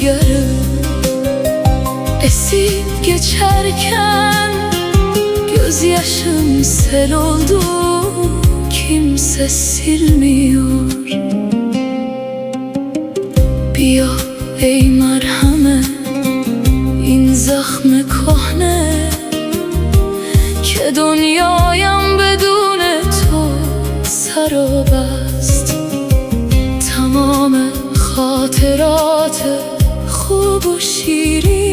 rüzgarı esip geçerken gözyaşım sel oldu, kimse silmiyor. بیا ای مرهمه این زخم کهنه که دنیایم بدون تو سراب است. تمام خاطرات خوب و شیرین